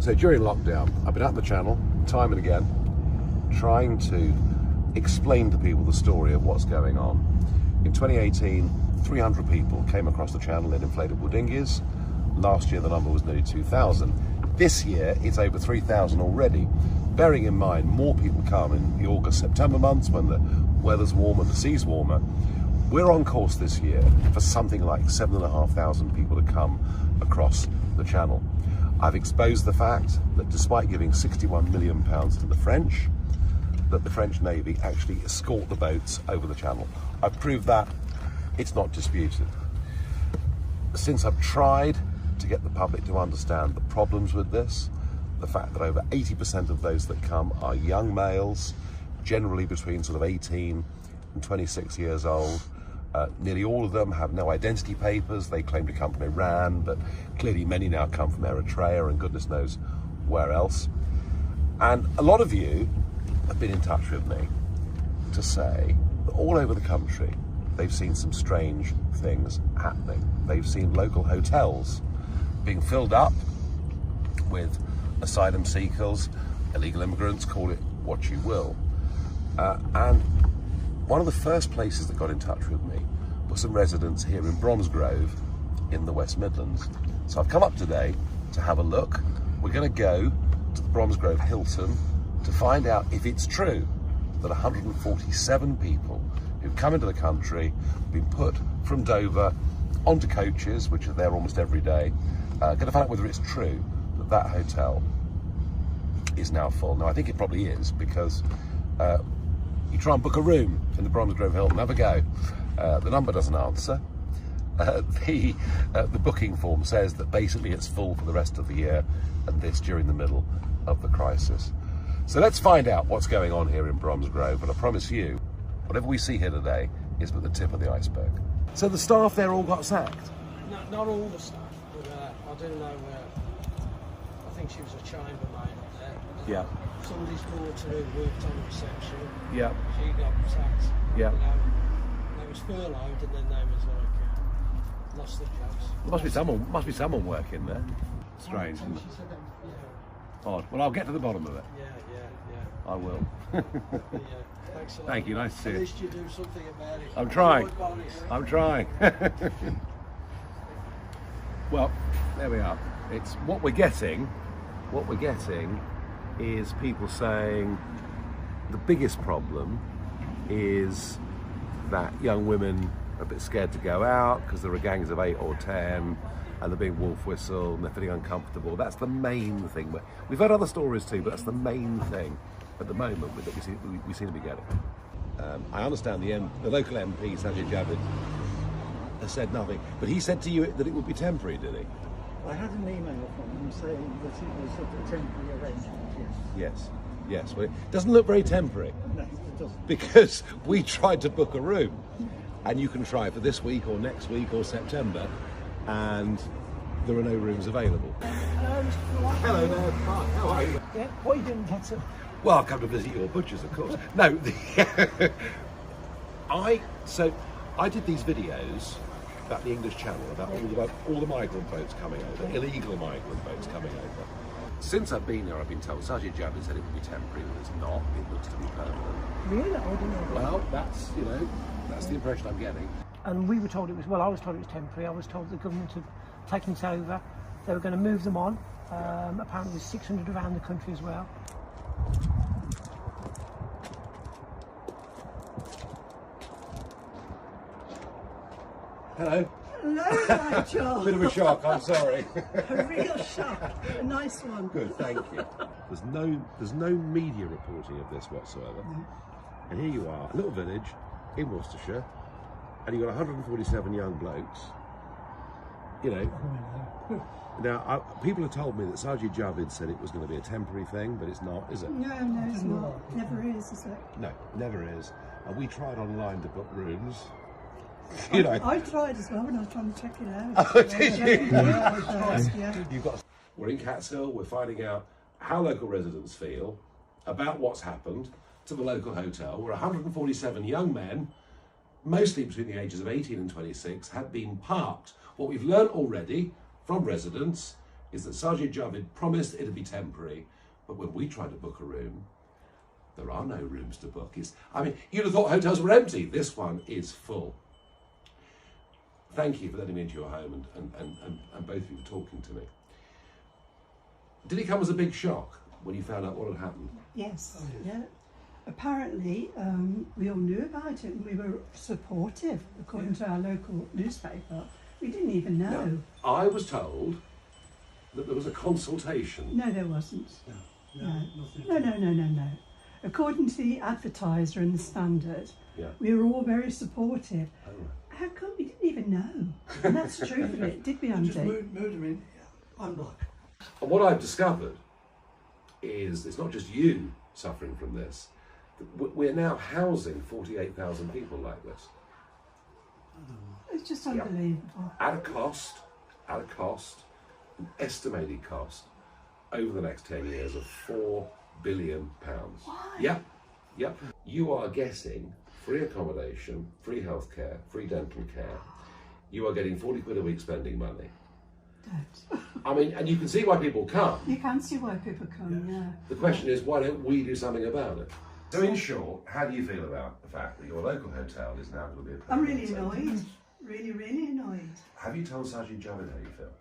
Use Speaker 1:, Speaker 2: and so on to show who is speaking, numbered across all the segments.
Speaker 1: So during lockdown, I've been up the channel time and again, trying to explain to people the story of what's going on. In 2018, 300 people came across the channel in inflatable dinghies. Last year, the number was nearly 2,000. This year, it's over 3,000 already. Bearing in mind, more people come in the August, September months when the weather's warmer, the sea's warmer. We're on course this year for something like 7,500 people to come across the channel. I've exposed the fact that despite giving £61 million to the French, that the French Navy actually escort the boats over the channel. I've proved that. It's not disputed. Since I've tried to get the public to understand the problems with this, the fact that over 80% of those that come are young males, generally between sort of 18 and 26 years old. Nearly all of them have no identity papers. They claim to come from Iran, but clearly many now come from Eritrea and goodness knows where else. And a lot of you have been in touch with me to say that all over the country, they've seen some strange things happening. They've seen local hotels being filled up with asylum seekers, illegal immigrants, call it what you will. And one of the first places that got in touch with me were some residents here in Bromsgrove in the West Midlands. So I've come up today to have a look. We're going to go to the Bromsgrove Hilton to find out if it's true that 147 people who've come into the country, been put from Dover onto coaches, which are there almost every day. Going to find out whether it's true that that hotel is now full. Now, I think it probably is, because you try and book a room in the Bromsgrove Hilton, have a go. The number doesn't answer. The booking form says that basically it's full for the rest of the year, and this during the middle of the crisis. So let's find out what's going on here in Bromsgrove, and I promise you, whatever we see here today is but the tip of the iceberg. So the staff there all got sacked?
Speaker 2: No, not all the staff, but I do know I think she was a chambermaid up there.
Speaker 1: Yeah.
Speaker 2: Somebody's daughter who worked on the reception.
Speaker 1: Yeah.
Speaker 2: She got sacked.
Speaker 1: Yeah.
Speaker 2: They was furloughed and then they was like lost their jobs.
Speaker 1: There must be someone working there. Strange, isn't it?
Speaker 2: She said that, yeah.
Speaker 1: Odd. Well, I'll get to the bottom of it.
Speaker 2: Yeah.
Speaker 1: I will.
Speaker 2: Yeah. Thanks a lot.
Speaker 1: Thank you, nice to see you.
Speaker 2: At least you do something about it.
Speaker 1: I'm trying. I'm trying. Well, there we are. It's what we're getting. What we're getting is people saying the biggest problem is that young women are a bit scared to go out because there are gangs of 8 or 10 and they're being wolf whistled and they're feeling uncomfortable. That's the main thing. We've had other stories too, but that's the main thing at the moment that we seem to be getting. I understand the local MP, Sajid Javid, has said nothing, but he said to you that it would be temporary, did he?
Speaker 3: I had an email from him saying that it was a temporary arrangement, yes.
Speaker 1: Yes. Well, it doesn't look very temporary.
Speaker 3: No, it doesn't.
Speaker 1: Because we tried to book a room, and you can try for this week or next week or September, and there are no rooms available. Hello there. Hi, how are you?
Speaker 3: Yeah, why didn't get it?
Speaker 1: Well, I'll come to visit your butchers, of course. No, I did these videos about the English Channel, about all the migrant boats coming over, illegal migrant boats coming over. Since I've been here, I've been told Sajid Javid said it would be temporary, but it's not. It looks to be permanent.
Speaker 3: Really? I didn't know.
Speaker 1: Well, that's the impression I'm getting.
Speaker 3: And we were told it was, well, I was told it was temporary. I was told the government had taken it over. They were going to move them on. Apparently there's 600 around the country as well.
Speaker 1: Hello.
Speaker 4: Hello, Nigel.
Speaker 1: Bit of a shock, I'm sorry.
Speaker 4: A real shock. A nice one.
Speaker 1: Good, thank you. There's no media reporting of this whatsoever. And here you are, a little village in Worcestershire, and you've got 147 young blokes. You know. Now, people have told me that Sajid Javid said it was going to be a temporary thing, but it's not, is it?
Speaker 4: No, it's not. Never is it?
Speaker 1: No, never is. And we tried online to book rooms.
Speaker 4: I tried as well when I was trying to check it out.
Speaker 1: Oh, did you?
Speaker 4: Yeah.
Speaker 1: We're in Catshill. We're finding out how local residents feel about what's happened to the local hotel, where 147 young men, mostly between the ages of 18 and 26, had been parked. What we've learnt already from residents is that Sajid Javid promised it'd be temporary, but when we tried to book a room, there are no rooms to book. I mean, you'd have thought hotels were empty. This one is full. Thank you for letting me into your home and both of you for talking to me. Did it come as a big shock when you found out what had happened?
Speaker 4: Yes, yeah. Apparently, we all knew about it and we were supportive, according to our local newspaper. We didn't even know.
Speaker 1: No, I was told that there was a consultation.
Speaker 4: No, there wasn't. No. According to the Advertiser and the Standard, we were all very supportive.
Speaker 1: Oh, right.
Speaker 4: How come we didn't even know? And that's true of it, did we, Andy?
Speaker 2: Just moved him in. I'm black.
Speaker 1: And what I've discovered is it's not just you suffering from this. We're now housing 48,000 people like this.
Speaker 4: It's just unbelievable.
Speaker 1: At a cost, an estimated cost over the next 10 years of £4 billion.
Speaker 4: Why?
Speaker 1: Yep. You are getting free accommodation, free healthcare, free dental care. You are getting 40 quid a week spending money.
Speaker 4: Don't.
Speaker 1: I mean, and you can see why people come.
Speaker 4: You can see why people come, yeah.
Speaker 1: The question is, why don't we do something about it? So in short, how do you feel about the fact that your local hotel is now going to be a
Speaker 4: I'm
Speaker 1: permanent
Speaker 4: really
Speaker 1: centre?
Speaker 4: annoyed. Really annoyed.
Speaker 1: Have you told Sajid Javid how you feel?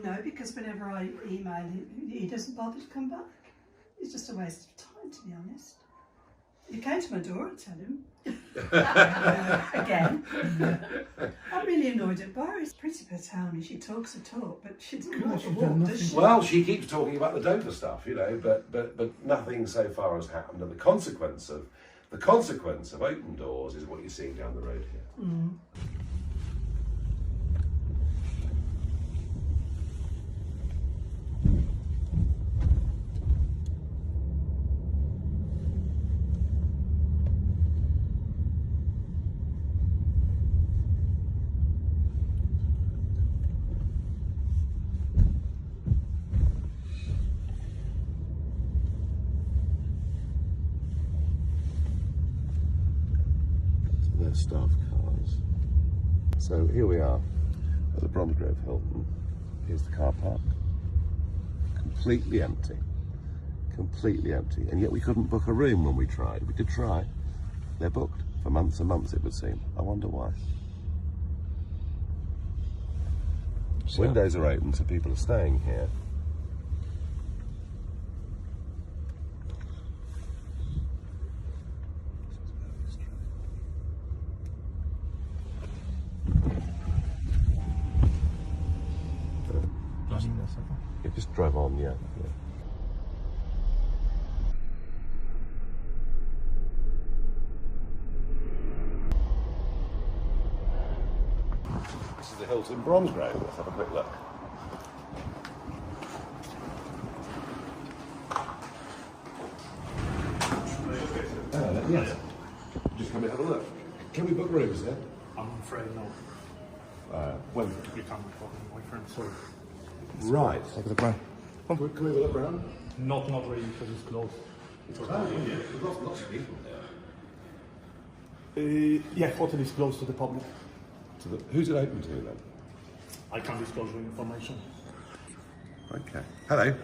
Speaker 4: No, because whenever I email him, he doesn't bother to come back. It's just a waste of time, to be honest. You came to my door and tell him. Again. I'm really annoyed at Bar. It's pretty per tell me. She talks a talk, but she doesn't walk a walk, does she?
Speaker 1: Well, she keeps talking about the Dover stuff, you know, but nothing so far has happened. And the consequence of open doors is what you're seeing down the road here.
Speaker 4: Mm.
Speaker 1: Their staff cars. So here we are at the Bromsgrove Hilton. Here's the car park. Completely empty. And yet we couldn't book a room when we tried. We did try. They're booked for months and months, it would seem. I wonder why. Windows are open, so people are staying here. Yeah, just drive on, yeah. This is the Hilton Bromsgrove. Let's have a quick look. Yes. Just come and have a look. Can we book rooms here?
Speaker 5: I'm afraid no.
Speaker 1: When?
Speaker 5: We can't be talking to my friend, sorry.
Speaker 1: Right.
Speaker 5: Take the brand.
Speaker 1: Can we have a look around?
Speaker 5: Not really, because it's closed.
Speaker 1: There's lots of people there.
Speaker 5: Yeah, hotel is closed to the public.
Speaker 1: Who's it open to then?
Speaker 5: I can't disclose the information.
Speaker 1: Okay. Hello.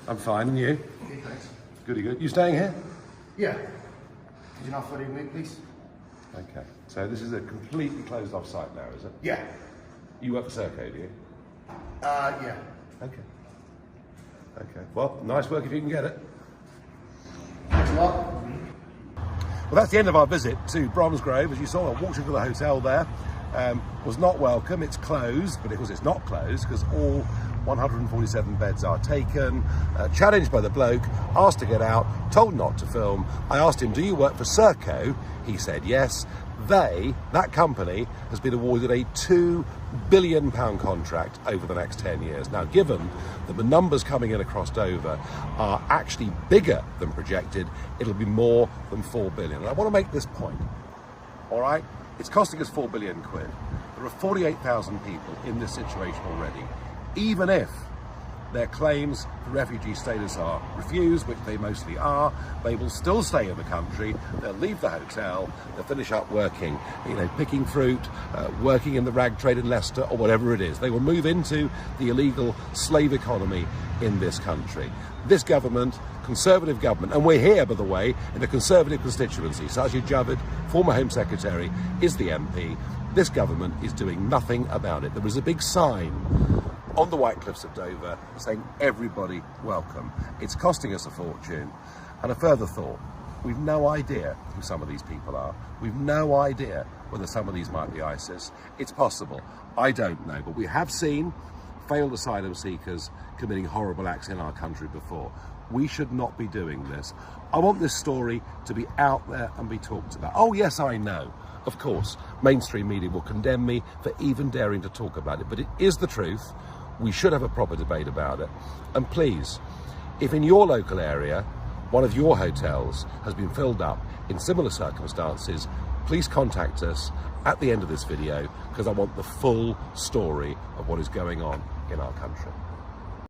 Speaker 1: I'm fine, and you?
Speaker 6: Okay, thanks.
Speaker 1: Goody good. You staying here?
Speaker 6: Yeah. Did you not for the evening, please?
Speaker 1: Okay. So this is a completely closed off site now, is it?
Speaker 6: Yeah.
Speaker 1: You work for Serco, do you?
Speaker 6: Yeah.
Speaker 1: Okay. Okay. Well, nice work if you can get it.
Speaker 6: Thanks a lot.
Speaker 1: Well, that's the end of our visit to Bromsgrove. As you saw, I walked into the hotel there. Was not welcome. It's closed, but it's not closed because all 147 beds are taken. Challenged by the bloke, asked to get out, told not to film. I asked him, do you work for Serco? He said yes. That company, has been awarded a £2 billion contract over the next 10 years. Now, given that the numbers coming in across Dover are actually bigger than projected, it'll be more than 4 billion. And I want to make this point, all right? It's costing us 4 billion quid. There are 48,000 people in this situation already. Even if their claims for refugee status are refused, which they mostly are, they will still stay in the country. They'll leave the hotel, they'll finish up working, picking fruit, working in the rag trade in Leicester, or whatever it is. They will move into the illegal slave economy in this country. This government, Conservative government, and we're here, by the way, in a Conservative constituency. Sajid Javid, former Home Secretary, is the MP. This government is doing nothing about it. There was a big sign on the White Cliffs of Dover saying everybody welcome. It's costing us a fortune. And a further thought, we've no idea who some of these people are. We've no idea whether some of these might be ISIS. It's possible. I don't know, but we have seen failed asylum seekers committing horrible acts in our country before. We should not be doing this. I want this story to be out there and be talked about. Oh yes, I know. Of course, mainstream media will condemn me for even daring to talk about it, but it is the truth. We should have a proper debate about it. And please, if in your local area, one of your hotels has been filled up in similar circumstances, please contact us at the end of this video, because I want the full story of what is going on in our country.